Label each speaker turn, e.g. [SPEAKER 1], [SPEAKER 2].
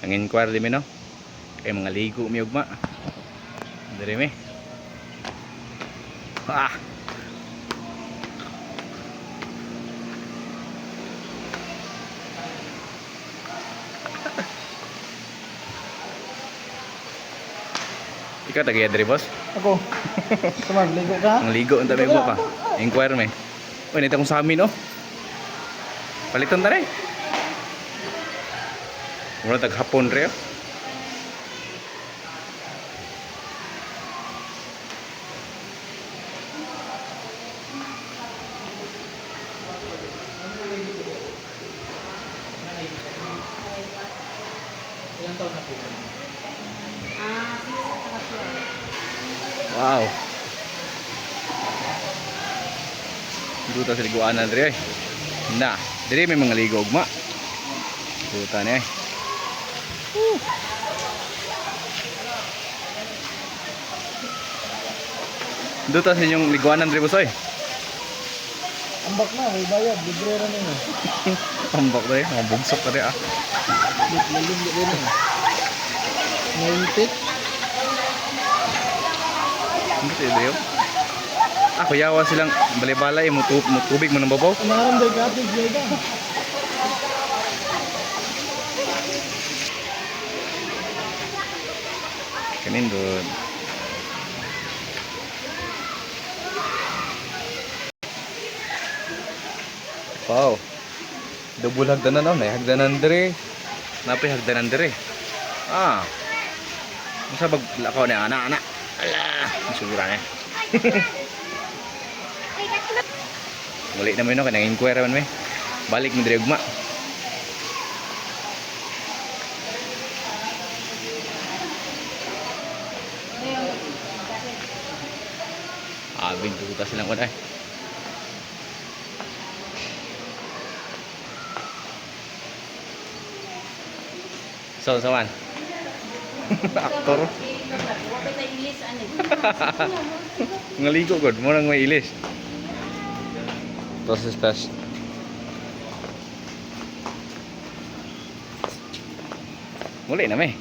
[SPEAKER 1] Ang inquire di mi no. Kay mga ligo mi ugma. Dire mi. Ah. Ikaw tagay dire boss?
[SPEAKER 2] Ako. Kumag, ligo ka?
[SPEAKER 1] Ang ligo ang tabi mo pa. Inquire mi. Oy, nita kong sa amin oh. Paliton ta rin. Muna taghapon rin oh.
[SPEAKER 2] Ilang taon na po?
[SPEAKER 1] Wow. Duta sa liguanan rin eh. Na, dire may mga ligo ugma. Duta niya eh. Duta sa inyong liguanan rin boss oy.
[SPEAKER 2] Ambak na, may bayad. Libre rin yun.
[SPEAKER 1] Tambak rin, mga bugsok ka rin ah.
[SPEAKER 2] Lalim din rin. Ngayon
[SPEAKER 1] Hindi tayo rin yun. Ah, kuyawa silang balay-balay, tubig mo ng babaw.
[SPEAKER 2] Naramday ka ating Jeda.
[SPEAKER 1] Kanin doon. Wow. Double hagdanan no, may hagdanan dire. Napay hagdanan dire. Ah. Masa bag lakaw ni anak-anak. Ala, masugura na. Muli na mo no kanang inquire man may. Balik mo dire ugma. Abing tuta silang kun ay. So, sawan. Aktor. Ngaligo god, mo nang may ilis. Process test. Muli na may.